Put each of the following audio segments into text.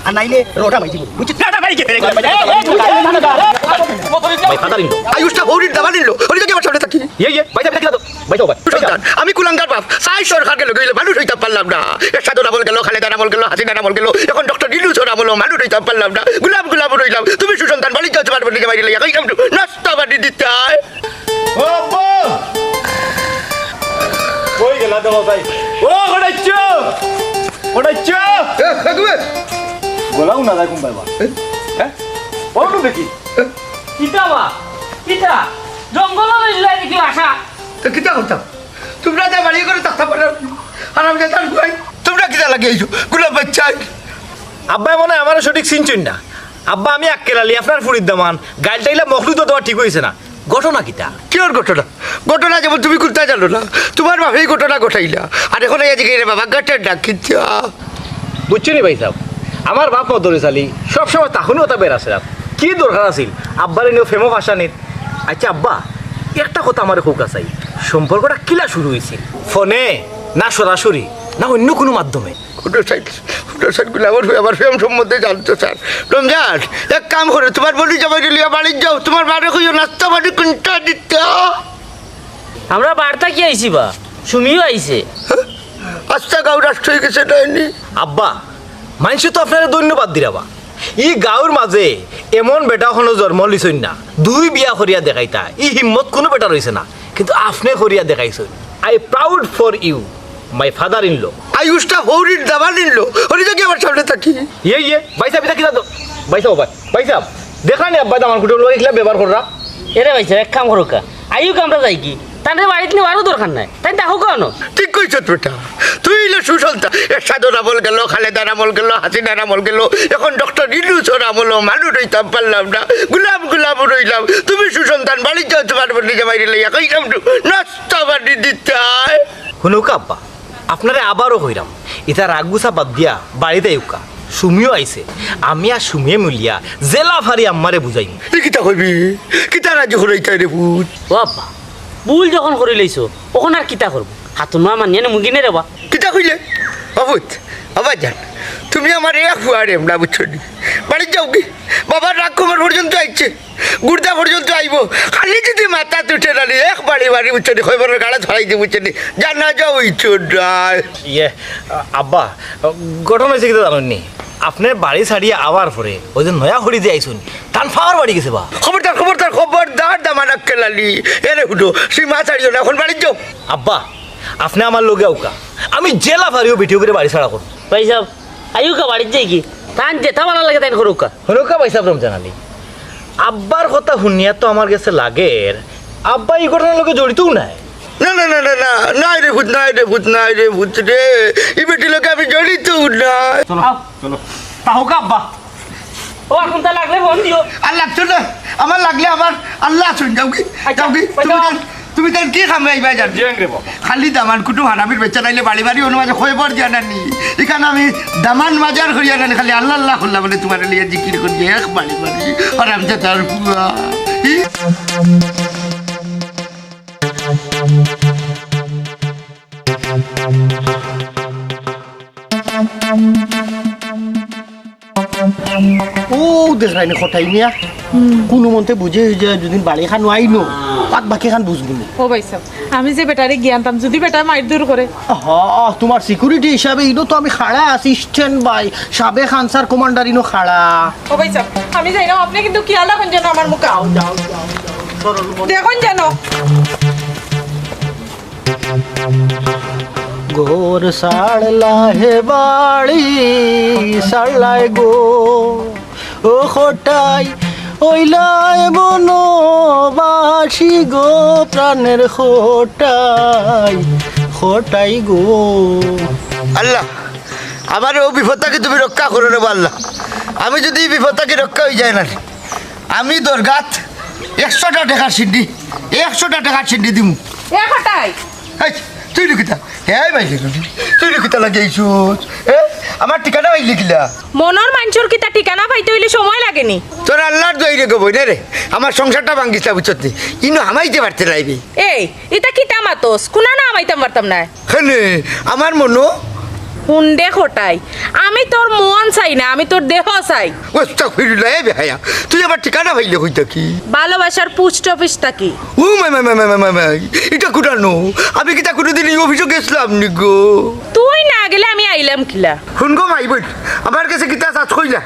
আর নাইলে রোটা মাইজি বুঝছিস রোটা মাইজি ফেলে গেল ভাই ফাদার ইন লো আয়ুষটা হরির দাবা নিল হরি কি আমার সামনে থাকি ইয়ে ভাই সাহেব দেখলা তো ভাই সাহেব সন্তান আমি কুলাঙ্গার বাপ সাই সরকারকে লগাইলে মানুষ হইতে পারলাম না এরশাদ আমল গেল খালেদা আমল গেল হাসিনা আমল গেল এখন ডক্টর নীলু সর আমল মানুষ হইতে পারলাম না গুলাম রইলাম তুমি সুসন্তান বাড়ি যাও তোমার বন্ধুকে বাইরে লইয়া কইলাম নাস্তা বাড়ি দিতে ও আব্বা কই গেলা তো ভাই ও গড়াইছো গোলাও না দেখুন বাবা হ্যাঁ বলো দেখি কিতা বা কিতা জঙ্গল লইলাই দেখি আশা কিতা করতাম তোমরা যা বাড়ি করে থাকতে পারো আর আমি যেতাম তোমরা কিতা লাগিয়েছো গুলাম বাচ্চা আব্বা মনে হয় আমার সঠিক চিনছুন না আব্বা আমি আক্কেলালি আপনার ফুড়ির দামান গাড়িটাইলা মখলু তো তোমার ঠিক হয়েছে না ঘটনা কিতা কিয়র ঘটনা যেমন তুমি কোথায় জানো না তোমার বাপেই ঘটনা ঘটাইলা আর এখন আজকে রে বাবা গাটের ডাক কিতা বুঝছো নি ভাই সাহেব আমার বাপ মদরে চালি সবসময় তখনই ওটা বেড়াছে কি দরকার আছিল আব্বার এনেও ফেমো ভাষা নিত আচ্ছা আব্বা একটা কথা আমার খুব কাছাই সম্পর্কটা কিলা শুরু হয়েছিল ফোনে না সরাসরি না অন্য কোনো মাধ্যমে ফটো সাইটগুলো আমার ফেম সম্বন্ধে জানতো স্যার রমজান এক কাম করে তোমার বলি যাবাই লিয়া বাড়ি যাও তোমার বাড়ি কইও নাস্তা বাড়ি কোনটা দিতে আমরা বার্তা কি আইছি বা সুমিও আইছে আস্তা গাঁও রাষ্ট্র হয়ে গেছে ডাইনি আব্বা মানুষ তো আপনারা ধন্যবাদ দিরাবা ই গাঁৱৰ মাঝে এমন বেটা এখনো জন্ম লিছই না দুই বিয়া করিয়া দেখাইতা ই হিম্মত কোনো বেটা রয়েছে না কিন্তু আপনি করিয়া দেখাইছেন I proud for you my father in law আয়ুষটা হরির দাবা নিল হরি কি আমার সামনে থাকি ইয়ে ভাই সাহেব এটা কিনা তো ভাই সাহেব দেখা নি আব্বা আমার কুটুম লোক এগুলা ব্যবহার করা এরে ভাইছে এক কাম করো কা আইও কামরা যাই কি তাদের বাড়িতে নেওয়ারও দরকার নাই তাই দেখো কেন ঠিক কইছ বেটা তুই ইলে সুসন্তান এরশাদ আমল গেল খালেদা আমল গেল হাসিনা আমল গেল এখন ডক্টর নীলু সর আমল মানুষ হইতাম পারলাম না গুলাম রইলাম তুমি সুসন্তান বাড়ি যাও তোমার বন্ধুকে বাইরে লইয়া কইলাম নাস্তা বাড়ি দিতে শুনুকা আব্বা আপনারে আবারও হইরাম এটা রাগুসা বাদ দিয়া বাড়িতে ইউকা সুমিও আইছে আমি আর সুমিয়ে মিলিয়া জেলা ফারি আম্মারে বুঝাইম কিতা কইবি কিতা রাজি হইতাই রে ভূত ও আব্বা ভুল যখন করে লইছো তখন আর কিতা করবো হাত নোয়া মানিয়ে না মুগিনে রেবা কিতা কইলে অবুত আবার জান তুমি আমার এক ফুয়ারে না বুঝছো নি বাড়ি যাও কি বাবার রাগ খবর পর্যন্ত আইছে গুর্দা পর্যন্ত আইব খালি যদি মাথা তুটে না এক বাড়ি বুঝছো নি খবরের গাড়া ধরাই দিয়ে বুঝছো নি জানা যাও ইচ্ছো ডায় ইয়ে আব্বা ঘটনা হয়েছে কিন্তু জানেননি আপনার বাড়ি ছাড়িয়ে আবার পরে ওই যে নয়া হরি যে আইসুন টান ফাওয়ার বাড়ি গেছে বা খবরদার দামানা কেলালি এরে হুটো সীমা ছাড়িও না এখন বাড়ি যাও আব্বা আপনি আমার লগে আউকা আমি জেলা ফারিও ভিডিও করে বাড়ি ছাড়া করুন ভাই সাহেব আইও কা বাড়িতে যাই কি তান যেটা ভালো লাগে তাই করো কা হনুকা ভাই সাহেব রমজান আলী আব্বার কথা শুনিয়া তো আমার কাছে লাগের আব্বা এই ঘটনার লোকে জড়িতও নাই না নাই রে ভূত রে এই বেটি লোকে আমি জড়িত নাই চলো তাহকা আব্বা ও এখন তা লাগলে ফোন দিও আর লাগছো না আমার লাগলে আমার আল্লাহ শুন যাও কি তুমি তাই কি খামে আইবা জান খালি দামান কুটু হানামির বেচা নাইলে বাড়ি অনুমাজে খয়ে পড় দিয়া নানি এখানে আমি দামান মাজার করিয়া নানি খালি আল্লাহ করলাম বলে তোমার লিয়ে জিকির করি এক বাড়ি আর আমি তার পুয়া ও দেখ রাইনি খটাই নিয়া কোনো মতে বুঝে যে যদি বাড়ি খান আইনো পাক বাকি খান বুঝবো না ও ভাই সাহেব আমি যে বেটারে জ্ঞানতাম যদি বেটা মাইর দূর করে হ্যাঁ তোমার সিকিউরিটি হিসাবে ইনো তো আমি খাড়া অ্যাসিস্ট্যান্ট বাই সাবেক আনসার কমান্ডার ইনো খাড়া ও ভাই সাহেব আমি যাই না আপনি কিন্তু খেয়াল রাখুন যেন আমার মুখে আও যাও দেখুন যেন গোর সাড়লা হে বাড়ি সাড়লায় গো ও খোটাই ওইলায় বনবাসী গো প্রাণের খোটাই গো আল্লাহ আমার ও বিপদটাকে তুমি রক্ষা করো রে আল্লাহ আমি যদি এই বিপদটাকে রক্ষা হয়ে যায় না আমি দরগাত 100টা টাকার সিদ্ধি দিমু একটাই তুই লিখিতা হ্যাঁ ভাই তুই লিখিতা লাগিয়েছ আমার ঠিকানা ভাই লিখিলা মনের মানুষের কি তা ঠিকানা পাইতে হইলে সময় লাগেনি তোর আল্লাহর দই রে গো রে আমার সংসারটা ভাঙ্গিসলা বুঝছত ইনো হামাইতে পারতে লাইবে এই এটা কি তামাতোস কোনা না আমাইতাম পারতাম না হ্যাঁ আমার মনো হুন্ডে খোটাই আমি তোর মন চাই না, আমি তোর দেহ চাই। আস্তাগফিরুল্লাহ এ বেহায়া তুই আমার ঠিকানা ভাইলে হইতা কি ভালোবাসার পোস্ট অফিসটা কি? ও মাই এটা কুটানো আমি কিতা কোনোদিন এই অফিসে গেছিলাম নি গো তুই না গেলে আমি আইলাম কিলা? শুন গো মাই বোন আমার কাছে কিতা চাষ কইলা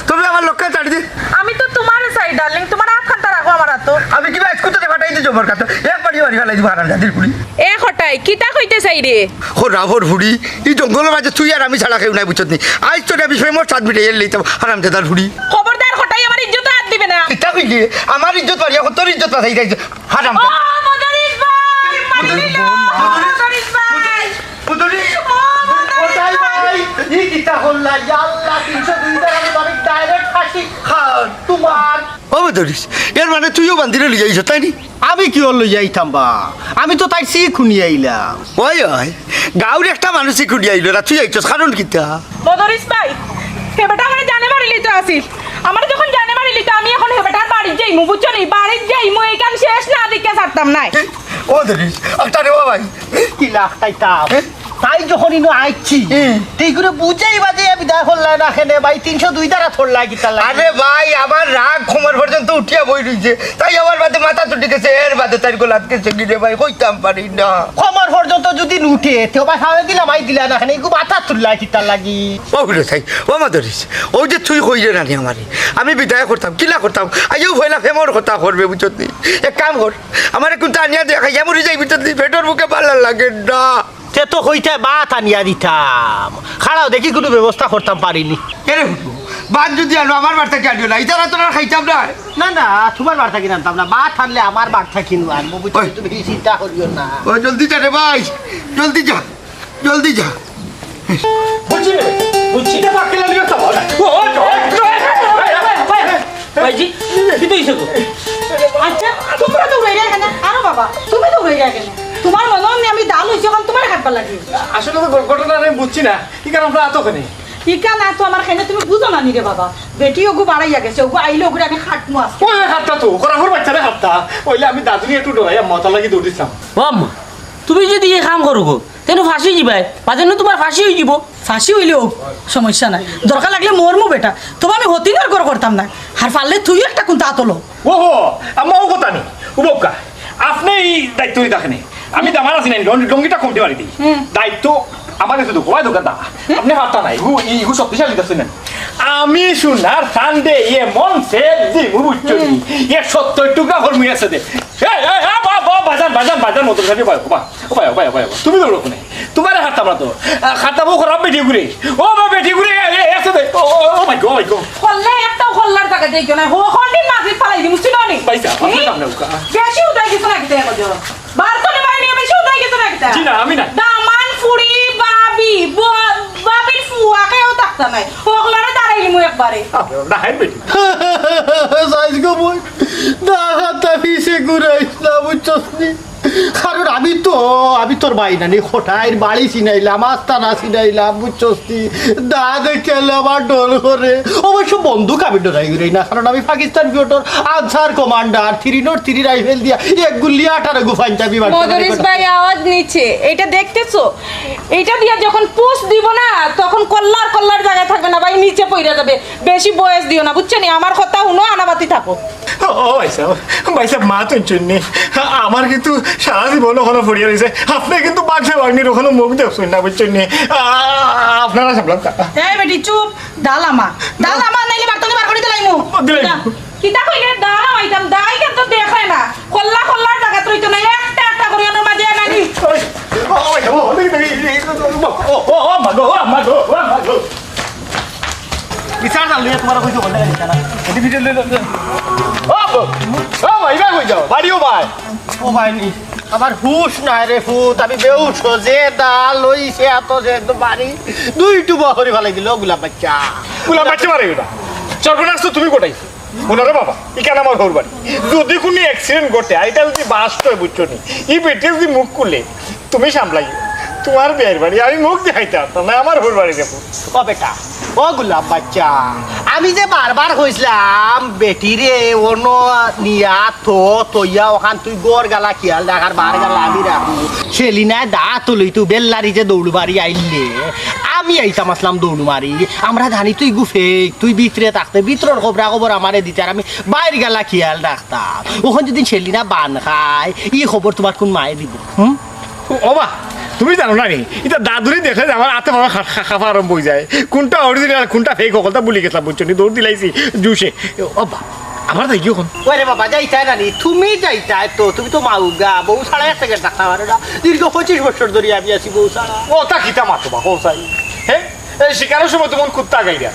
তবে আমার লক্ষ্যে ছাড়ি দে আমি তো তোমার চাই ডার্লিং, তোমার হাত খান্তা রাখো আমার হাত। আমি কিবা স্কুটারে ফাটাই দিছো আমার কাছে এক বাড়ি বাড়ি ফেলাই দিব হারাম জাতির পুরি এ খোটাই কিতা কইতে চাই রে? হো রাভর ফুড়ি এই জঙ্গলের মাঝে তুই আর আমি ছাড়া কেউ নাই বুঝছত নি আজ তোর আমি মোট 7 মিনিট এর লইতাম হারাম জাদার ফুড়ি খবরদার খোটাই আমার ইজ্জত হাত দিবে না। কিতা কইলি আমার ইজ্জত পারিয়া তোর ইজ্জত পাঠাই যাইছে হারাম ও মদরিস ভাই, মদরিস ভাই, পুতুরি কোথায় ভাই এই কিতা হল্লা আল্লাহ 302 টাকা আমি ডাইরেক্ট ফাঁসি খান তোমার। ও ধরিস এর মানে তুইও বান্দিরে লিয়ে আইছ তাই নি আমি কি হল যাইতাম বা আমি তো তাই সি খুনি আইলাম। ওই ওই গাঁর একটা মানুষই খুঁড়ি আইল না তুই আইছস কারণ কিতা মদরিস ভাই, হেবেটা আমার জানে বাড়ি লইতে আসিস। আমার যখন জানে বাড়ি লইতে আমি এখন হেবেটার বাড়ি যাইমু, বুঝছো নি? বাড়ি যাইমু এইখান শেষ না দিকে ছাড়তাম নাই। ও ধরিস একটা রে ভাই কি লাখ তাইতাম তাই যখন ইনো আইছি তেই করে বুঝাই বাজে আমি দা হল্লাই না খেনে ভাই 302 টাকা থড়লাই কিতা লাগে। আরে ভাই আমার রাগ খমর পর্যন্ত উঠিয়া বই রইছে তাই আমার বাদে মাথা চুটি গেছে এর বাদে তার গোলাত গেছে গিরে ভাই কইতাম পারি না খমর পর্যন্ত যদি নুঠে তেও ভাই খাওয়া দিলাম আই দিলা না খেনে ইগু মাথা থড়লাই কিতা লাগি। ও রে তাই ও মা ধরিস ও যে তুই কইরে নানি আমারে আমি বিদায় করতাম কিলা করতাম আইও ভইলা ফেমর কথা করবে বুঝছত নি এক কাম কর আমারে কোনটা আনিয়া দেখা মরি যাই বুঝছত নি পেটর বুকে ভালো লাগে না তে তো কইতে বাত আনিয়া দিতাম খাড়াও দেখি কোনো ব্যবস্থা করতাম পারিনি। এরে হুটু বাদ যদি আনো আমার বাড়িতে কি আনিও না ইতারা তোরা খাইতাম না না না তোমার বার্তা কিনে আনতাম না বাত আনলে আমার বার্তা কিনু আনবো বুঝছো ওই। তুমি চিন্তা করিও না। ও জলদি যা রে ভাই জলদি যা জলদি যা বুঝছি বুঝছি ভাইজি কি তো ইসে আচ্ছা তোমরা তো উড়ে গেলে কেন? আরো বাবা তুমি তো উড়ে গেলে, তোমার মনে হয় আমি ডাল হইছি এখন তোমার খাবার লাগে। আসলে তো ঘটনা আমি বুঝছি না কি কারণ আমরা এতখানি ইকা না তো আমার খাইনে তুমি বুঝো না নি রে বাবা, বেটি ওগু বাড়াইয়া গেছে, ওগু আইলে ওগুলো আমি খাটমু আজকে। ওই হাতটা তো করাফোর বাচ্চারে হাতটা ওইলে আমি দাদুনি একটু ডরাইয়া মতা লাগি দৌড় দিতাম। আম্মা তুমি যদি এই কাম করো গো তেন ফাঁসি যাবাই বাজেন তোমার ফাঁসি হয়ে যাব। ফাঁসি হইলেও সমস্যা নাই, দরকার লাগলে মরমু বেটা, তবে আমি হতিনার কর করতাম না। আর পারলে তুই একটা কোন তাতলো ওহো আম্মা ও কথা নেই উবকা আপনি এই দায়িত্ব দেখেনি আমি দামার আছি না ডঙ্গিটা কমতে পারি দিই দায়িত্ব আমার কাছে তো গোয়াই দোকান দা আপনি হাতটা নাই ইহু শক্তিশালী দেখছেন আমি শুনার সানডে ইয়ে মন সে দিমু বুঝছো ইয়ে 70 টুকরা হরমুই আছে দে বাজান বাজান বাজান মতো খাবি তুমি দৌড়ো কোনে তোমার হাতটা আমরা তো খাতাবো খারাপ বেটি ঘুরে ও বা বেটি ঘুরে এসে দে ও মাই গড করলে একটাও খল্লার টাকা দেই কেন হো হন্ডি মাঝে ফালাই দিমু শুনো নি পয়সা আপনি দাম নাও কা বেশি উঠাই কিছু না কিতে গো বার করে মারি নিয়ে বেশি উঠাই কিছু না কিতে জি না আমি না দামান ফুড়ি বাবি বাবির ফুয়াকেও থাকতা নাই ওগুলারে দাঁড়াইলি মু একবারে না হাই বেটি সাইজ গো বই না হাতটা পিছে ঘুরাইস না বুঝছস নি কারণ আমি তোর ভাই নানি খোটাইর বাড়ি চিনাইলাম আস্তানা চিনাইলাম বুঝছস নি দা দেখে আমার ডর করে অবশ্য বন্দুক আমি ডরাই ঘুরাই না কারণ আমি Pakistan Piotr answer commander 303 rifle দিয়া এক গুলি 18 গুফাইন চাবি মদরিস ভাই আওয়াজ নিচে এটা দেখতেছো, এটা দিয়ে যখন পুশ দিব না তখন কল্লার কল্লার জায়গায় থাকবে না ভাই, নিচে পড়ে যাবে। বেশি বয়স দিও না বুঝছো নি, আমার কথা শুনো আনাবাতি থাকো। ও ভাইসাব মা তো চুননি আমার কিন্তু সারা জীবন ওখানে পড়িয়ে রয়েছে আপনি কিন্তু বাঘসা বাঘনির ওখানে মুখ দেখছেন না বুঝছেন আপনারা সামলাম এই বেটি চুপ, দালামা নাইলে বারতনি বার করে দিলাইমু দিলাইমু। কিতা কইলে দালাম আইতাম দাই কেন তো দেখে না কল্লার জায়গা তুইতো না একটা করে ওর মাঝে নানি বিচার না লইয়া তোমার কইছো বলে না এটি ভিডিও লই বাড়িও ভাই ও ভাই নি আমার হুশ নাই রে ফুত আমি বেউস যে দা লইছে এত যে একদম বাড়ি দুইটু বহরি ভালাই দিল গোলাপ বাচ্চা গুলাম বাচ্চা মারে ওটা সর্বনাশ তো তুমি কোটাই ওনারে বাবা এখানে আমার ঘর বাড়ি যদি কোনো অ্যাক্সিডেন্ট ঘটে এটা যদি বাস্ট হয় বুঝছো নি এই বেটে যদি মুখ খুলে তুমি সামলাই তোমার বিয়ের বাড়ি আমি মুখ দেখাইতে পারতাম না আমার ঘর বাড়ি দেখো ও বেটা ও গোলাপ বাচ্চা আমি যে বারবার কইছিলাম বেটিরে অন্য নিয়া তইয়া ওখান তুই গড় গালা খেয়াল রাখার বার গালা আমি রাখবো সেলিনায় দা তুলি তুই বেল্লারি যে দৌড় বাড়ি আইলে আমি আইতাম আসলাম দৌড় মারি আমরা জানি তুই গুফে তুই ভিতরে থাকতে ভিতরের খবর আমারে দিতে আর আমি বাইরে গালা খেয়াল রাখতাম ওখান যদি সেলিনা বান খায় ই খবর তোমার কোন মায়ে দিব ওবা তুমি জানো না নি এটা দাদুরি দেখে যে আমার হাতে মারা খাফা আরম্ভ হয়ে যায় কোনটা অরিজিনাল কোনটা ফেক সকলটা বলি গেছিলাম বুঝছো নি দৌড় দিলাইছি জুসে ওবা আমার তাই কি এখন ওরে বাবা যাইতাই নানি তুমি যাইতাই তো তুমি তো মাউগা বউ ছাড়া এক সেকেন্ড থাকতে পারে না দীর্ঘ 25 বছর ধরে আমি আছি বউ ছাড়া ও তা কিতা মাতো বা হোসাই হ্যাঁ এই শিকারের সময় তোমার কুত্তা গাইরা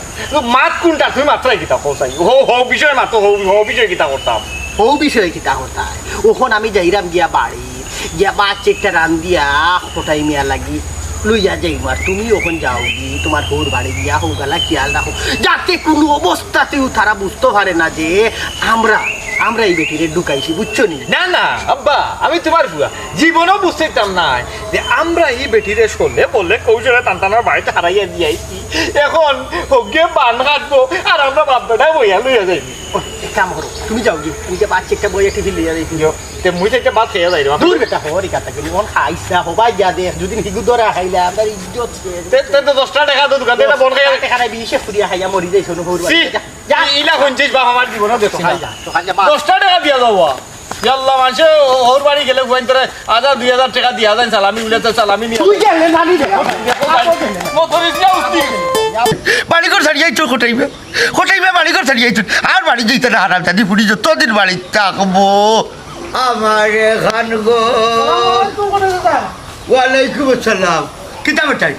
মাত কোনটা তুমি মাত্রাই কিতা হোসাই হো বিষয় মাতো হো বিষয় কিতা করতাম বউ বিষয় কি তা কথা ওখন আমি যাইরাম গিয়া বাড়ি গিয়া বাচ্চা একটা রান দিয়া ফোটাই মিয়া লাগি লইয়া যাইম আর তুমি ওখান যাও গি তোমার হোর বাড়ি গিয়া হো গালা খেয়াল রাখো যাতে কোনো অবস্থাতেও তারা বুঝতে পারে না যে আমরা এই বেটিরে ঢুকাইছি বুঝছো নি না না আব্বা আমি তোমার বুয়া জীবনও বুঝতে পারতাম না যে আমরা এই বেটিরে শুনলে বললে কৌশলে টানটানার বাড়িতে হারাইয়া দিয়াইছি এখন হোকে বান কাটবো আর আমরা বাপটা বইয়া লইয়া যাইবি এক কাম করো তুমি যাও গি তুমি যে বাচ্চা একটা বইয়া টিফিন লইয়া যাইছি তে মুই থেকে বাদ খেয়ে যাই দূর বেটা হরি কথা গেলি মন খাইছা হবাই যা দেখ যদি হিগু ধরে খাইলা আমার ইজ্জত তে 10টা টাকা তো দোকানে এটা বন খাইয়া টাকা নাই বিশে ফুরিয়া খাইয়া মরি যাইছো ন হোর সি যা ইলা হইছিস বাপ আমার জীবনে দেখছি না যা তো খাইয়া 10টা টাকা দিয়া যাবো ইয়াল্লা মানুষে ওর বাড়ি গেলে গোয়েন তোরা 1000-2000 টাকা দিয়া যায় সালামি উলে তো সালামি নিয়ে তুই গেলে নানি দে মতরিস না উঠতি বাড়িঘর ছাড়িয়াইছো কোটাইবে বাড়িঘর ছাড়িয়াইছো আর বাড়ি যেতে না হারাম চাঁদি ফুটি যতদিন বাড়ি থাকবো আমার খান গো ওয়ালাইকুম আসসালাম কিতা বেটাই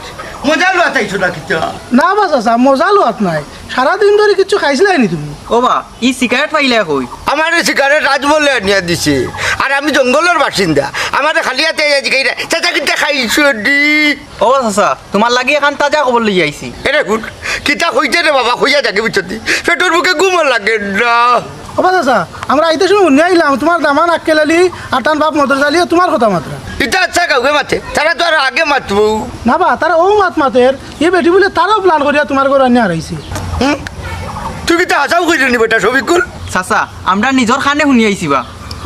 মজা লোয়া তাইছো না কিতা না বাস আসা মজা লোয়াত নাই সারাদিন ধরে কিছু খাইছিলাই নি তুমি ও বা ই সিগারেট পাইলে কই আমার সিগারেট রাজ বলে আনিয়া দিছে আর আমি জঙ্গলের বাসিন্দা আমার খালি হাতে জিগাইরা চাচা কিতা খাইছো দি ও চাচা তোমার লাগি এখন তাজা খবর লই আইছি এরে গুড কিতা হইতে রে বাবা হইয়া থাকে বিচতি পেটর বুকে ঘুম লাগে না ও বাস আসা আমরা আইতে সময় উনি আইলাম তোমার দামান আক্কেলালি আর টান বাপ মদর চালিয়ে তোমার কথা মাত্রা এটা আচ্ছা কাউকে মাতে তারা তো আর আগে মাতবো না বা তারা ও মাত মাতের এ বেটি বলে তারাও প্ল্যান করিয়া তোমার ঘর আনিয়া হারাইছে তুই কিতা হাসাও কইলি নি বেটা সবিকুল চাচা আমরা নিজর খানে শুনি আইছি বা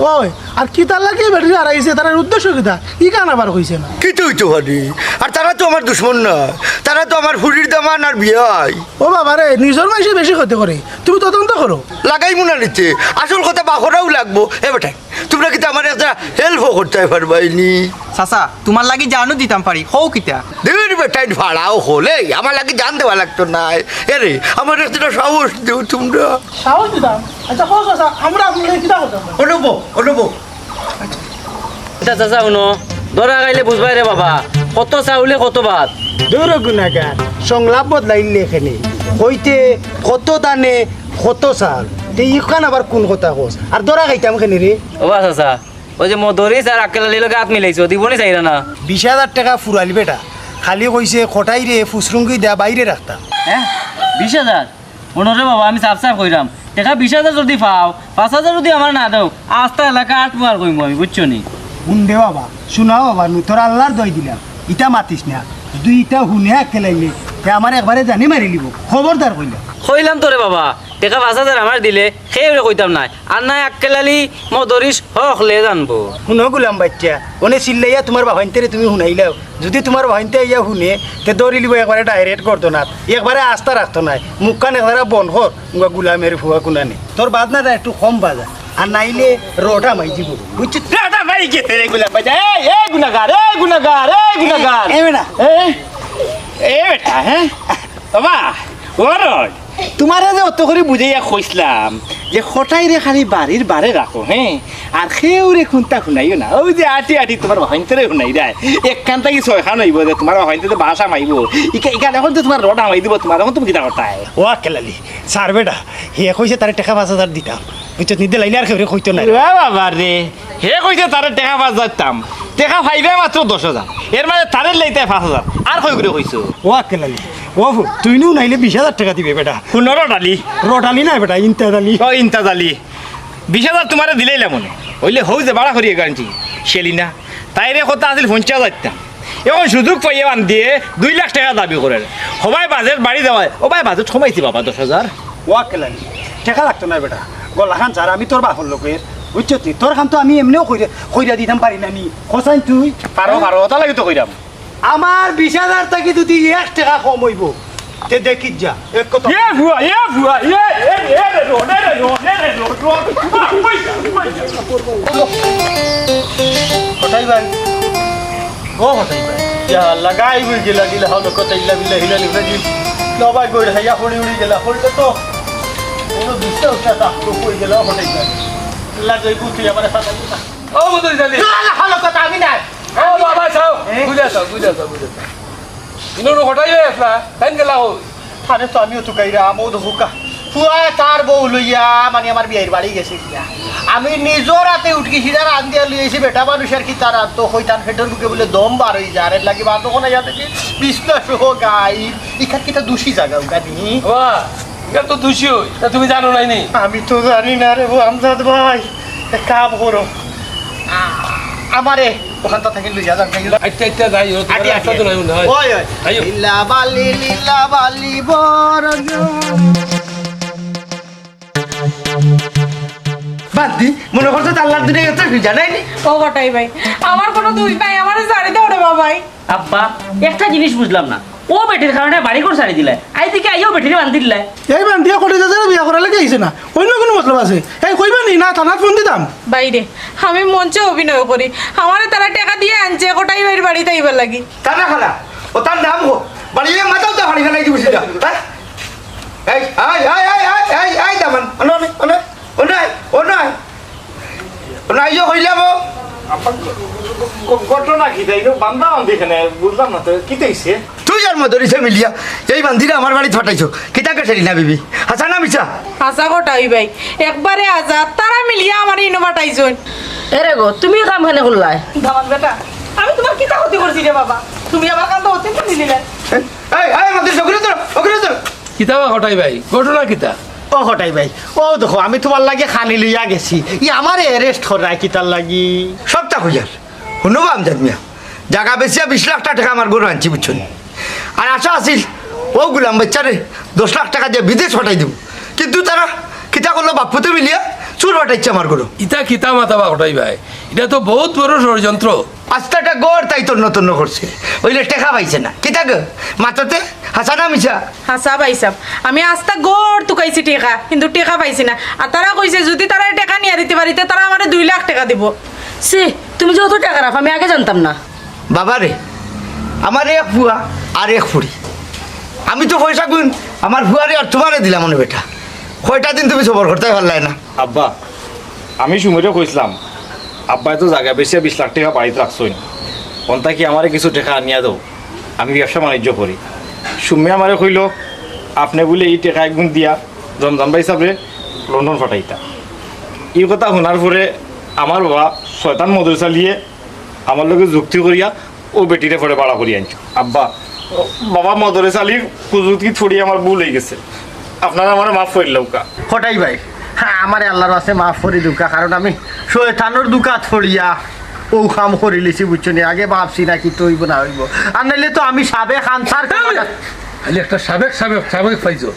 ওই আর কি তার লাগে বেটি হারাইছে তার উদ্দেশ্য কিতা ই কান আবার কইছে না কি তুই তো হারি আর তারা তো আমার দুশ্মন না তারা তো আমার ফুরির দামান আর বিয়াই ও বাবা রে নিজের মাইসে বেশি ক্ষতি করে তুমি তদন্ত করো লাগাই মনে নিচ্ছে আসল কথা বাখরাও লাগবো এ বেটাই তোমরা কিন্তু আমার একটা হেল্পও করতে পারবাইনি চাচা তোমার লাগি জানো দিতাম পারি হও কিতা দেবেন বেটাই ভাড়াও হলে আমার লাগে জান দেওয়া লাগতো না এরে আমার একটা সাহস দেও তোমরা সাহস দিতাম আচ্ছা হোস আসা আমরা আপনাদের কিতা করতাম অনুভব এটা চাচা শুনো ধরা গাইলে বুঝবাই রে বাবা কত চাউলে কত ভাত দূর গুণাগার সংলাপ বদলাইলে এখানে হইতে কত দানে কত চাল ইখান আবার কোন কথা কোস আর দরা খাইতাম খানি রে ও বা চাচা ওই যে মদরিস আর আক্কেলালির লগে হাত মিলাইছো দিবনি চাইরা না 20,000 টাকা ফুরালি বেটা খালি কইছে খটাই রে ফুসরুঙ্গি দেয়া বাইরে রাখতাম হ্যাঁ 20,000 ওনরে বাবা আমি সাফ সাফ কইরাম টাকা 20,000 যদি পাও 5,000 যদি আমার না দাও আস্তা এলাকা 8 মার কইম আমি বুঝছো নি শুনদে বাবা শোনাও বাবা নু তোর আল্লাহর দই দিলাম ইটা মাতিস না তুই ইটা হুনে খেলাইলে আমার একবারে জানি মারি লিব খবরদার কইলা কইলাম তোরে বাবা টাকা 5,000 আমার দিলে খেয়ে কইতাম না আর নাই আক্কেলালি মদরিস হকলে জানবো শুনো গুলাম বাচ্চা ওনে চিল্লাইয়া তোমার বাহাইনতে তুমি শুনাইলাও যদি তোমার বাহাইনতে ইয়া শুনে তে দৌড়ি লিব একবারে ডাইরেক্ট করতো না একবারে আস্থা রাখতো না মুখ কান একবারে বন্ধ কর গুলামের ফুয়া কুনানি তোর বাদ না একটু কম বাজা আর নাইলে রোটা মাই দিব বুঝছিস রাটা ভাই গেতে রে গুলা বাজা এই গুনাগার এ বেটা এ বেটা হ্যাঁ বাবা ওরই তোমারে যে অত করে বুঝাইয়া কইছিলাম যে হঠাই রে খালি বাড়ির বারে রাখো হ্যাঁ আর খেয়েও রে খুনতা খুনাইও না ওই যে আটি তোমার হইনতে খুনাই দেয় একখান থেকে 6খান হইব যে তোমার হইনতে বাসা মাইব ইকা এখন তো তোমার রোড মাই দিব তোমার এখন তুমি কিতা করতাই ও খেলালি স্যার বেটা হে কইছে তারে টাকা 5,000 দিতাম বুঝছিস নিতে লাইলে আর খেয়ে কইতো না বাবা রে হে কইছে তারে টাকা 5,000 দিতাম টাকা পাইবে মাত্র 10,000 এর মাঝে তারে লইতে 5,000 আর কই করে কইছো ও খেলালি ও তুই নু নাইলে 20,000 টাকা দিবে বেটা কোন রোডালি রোটালি না বেটা ইন্তাদালি ও ইন্তাজালি 20,000 তোমারে দিলেইলা মনে হইলে হই যে বাড়া করিয়ে গানছি সেলিনা তাইরে কথা আছিল 50,000 টাকা এখন সুযোগ পাইয়ে আন দিয়ে 2 লাখ টাকা দাবি করে সবাই বাজেট বাড়ি দেওয়ায় ও ভাই বাজেট কমাইছি বাবা 10,000 ওয়া কেলানি টেকা লাগতো না বেটা গলা খান ছাড় আমি তোর বাপর লোকের বুঝছো তুই তোর খান তো আমি এমনিও কইরা দিতাম পারি না নি খোসাইন তুই পারো ওটা লাগে তো কইরাম আমার 20,000 টাকা যদি 1 টাকা কম হইব তে দেখি যা এক কথা এ বুয়া রে রো হঠাই ভাই ও হঠাই ভাই যা লাগাই বুই গেলা দিলা হলো কথা ইল্লা বিল্লাহ হিলা লিখা দি নবাই গই হাইয়া পড়ি উড়ি গেলা হলতে তো কোনো দুষ্টা উষ্টা তো কই গেলা হঠাই ভাই লাগাই বুঝি আমার সাথে ও মদরি জালি হলো কথা আমি না ও বাবা চাও বুঝাছো ইনো হঠাই আসলা তাই গেলা হো আরে তো আমিও তো কাইরা আমও তো হুকা পুরা তার বউ লইয়া মানে আমার বিয়ের বাড়ি গেছে কিয়া আমি নিজের রাতে উঠকি সিধা রান দিয়া লইছি বেটা মানুষের কি তার তো হইতান ফেটের বুকে বলে দম বার হই যা রে লাগি বাদ কোনা যাতে কি বিশ্বাস হো গাই ইখান কিটা দোষী জায়গা উগানি বাবা এটা তো দোষী হই তা তুমি জানো নাই নি আমি তো জানি না রে ও আমজাদ ভাই এক কাম করো আমারে ওখানটা থেকে লইয়া যান আচ্ছা যাই ও আটি আটি তো নাই হয় ওই ওই আইও। লীলা বালি বরজ বাদ দি মনে করছো আল্লাহর দিনে গেছে জানাই নি ও গটাই ভাই আমার কোনো দুই নাই আমার সারি দাও রে বাবাই আব্বা একটা জিনিস বুঝলাম না ও বেটির কারণে বাড়ি করে ছাড়ি দিলে আই দিকে আইও বেটিরে বান্ধি দিলে এই বান্ধিয়া করে যাচ্ছে বিয়া করার লাগে আইছে না অন্য কোনো মতলব আছে এই কইবা নি না থানাত ফোন দিতাম বাইরে আমি মঞ্চে অভিনয় করি আমারে তারা টাকা দিয়ে আনছে গোটাই ভাইয়ের বাড়িতে আইবার লাগি তা না খালা ও তার নাম হো বাড়িয়ে মাথাও তো হাড়ি ফেলাই দিবি সেটা হ্যাঁ এই দামান অনাই হইলাম ঘটনা কি তাই বান্দা বান্ধি এখানে বুঝলাম না তো কি তাইছে তুই আর মধুরিছে মিলিয়া এই বান্ধিরা আমার বাড়ি ফাটাইছো কিতাকে সেরি না বিবি হাসা না মিছা আসা গোটাই ভাই একবারে আজাদ তারা মিলিয়া আমার ইনোভাটাইজন এরে গো তুমি কাম খানে করলাই দামান বেটা আমি তোমার কিতা ক্ষতি করছি রে বাবা তুমি আমার কাছে হতে তো দিলে এই মধুরি ওগুলো তো কিতাবা হঠাই ভাই ঘটনা কিতা ও হটাই ভাই ও দেখো আমি তোমার লাগে খানি লইয়া গেছি ই আমার অ্যারেস্ট করাই কি তার লাগি সবটা হইয়ার শুনবো আমজাদ মিয়া জায়গা বেশিয়া 20 লাখ টাকা আমার গরু আনছি বুঝছো আর আশা আছিল ও গুলাম বাচ্চারে 10 লাখ টাকা দিয়ে বিদেশ হটাই দিব কিন্তু তারা কিতা করলো বাপুতে মিলিয়া চুর হটাইছে আমার গরু ইটা কিতা মাতাবা হঠাই ভাই এটা তো বহুত বড় ষড়যন্ত্র আস্তাটা গড় তাই তন্ন করছে ওইলে টেকা পাইছে না কিতা গো মাততে হাসা না মিছা হাসা পাইছাম আমি আস্তা গড় তুকাইছি টেকা কিন্তু টেকা পাইছি না আর তারা কইছে যদি তারা টাকা নিয়ে দিতে পারিতে তারা আমার 2 লাখ টাকা দিব সে তুমি যত টাকা রাখো আমি আগে জানতাম না বাবা রে আমার এক ফুয়া আর এক ফুড়ি আমি তো পয়সা গুণ আমার ফুয়ারে আর তোমারে দিলাম মনে বেটা কয়টা দিন তুমি সবর করতে পারলাই না আব্বা আমি সুমিরে কইছিলাম আব্বাই তো জায়গা বেশি 20 লাখ টাকা বাড়িতে রাখছই অন্তা কি আমারে কিছু টাকা আনিয়া দাও আমি ব্যবসা বাণিজ্য করি সুমি আমারে কইল আপনি বলে এই টাকা একগুণ দিয়া জমজম ভাই হিসাবে লন্ডন ফাটাইতা এই কথা শোনার পরে আমার বাবা শয়তান মধুর চালিয়ে আমার লগে যুক্তি করিয়া ও বেটিরে পরে বাড়া করি আনছো আব্বা বাবা মধুরে চালির কুযুক্তি ছড়িয়ে আমার ভুল হয়ে গেছে আপনারা আমার মাফ করিল কা হটাই ভাই হ্যাঁ আমার আল্লাহর আছে মাফ করি দুকা কারণ আমি শয়তানোর দুকাত ফড়িয়া ও কাম করি লিছি বুঝছো নি আগে ভাবছি না কি তৈব না হইব আর নাইলে তো আমি সাবে খান সার খালি একটা সাবেক পাইছো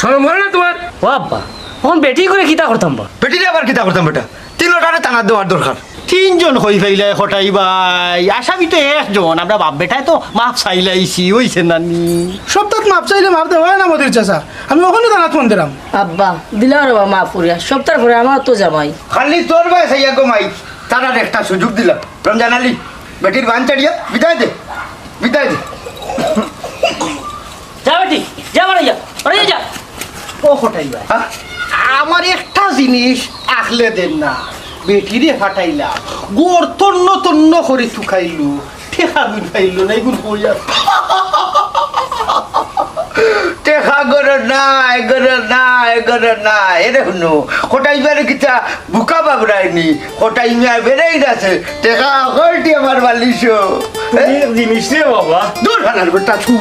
শরম হয় না তোমার ও আব্বা এখন বেটি করে কিতা করতাম বা বেটিরে আবার কিতা করতাম বেটা 3 টাকা টানা দেওয়ার দরকার 3 জন হই ফেলে হটাই ভাই আসামি তো 1 জন আমরা বাপ বেটায় তো মাপ চাইলাইছি ওইছে নানি সপ্তাহ মাপ চাইলে মাপ দেওয়া হয় না মদির চাচা আমি ওখানে থানাত ফোন দিলাম আব্বা দিলা রে বাবা মাফ করিয়া সপ্তাহ পরে আমার তো জামাই খালি তোর ভাই সাইয়া গো মাই তারা একটা সুযোগ দিলাম রমজান আলী বেটির বান চাড়িয়া বিদায় দে যা বেটি যা বাড়ি যা ও হটাই ভাই হ্যাঁ আমার একটা জিনিস আখলে দেন না বেটিরে ফাটাইলা গোর তন্ন করে থুকাইলু ঠেকা গুন খাইলু না এগুন হইয়া টেকা গরো নাই এরে শুনো কোটাই বেড়ে কিতা বুকা বাবরাইনি কোটাই মিয়া বেড়েই গেছে টেকা হলটি আমার বালিশ জিনিস রে বাবা দূর হানার বেটা থু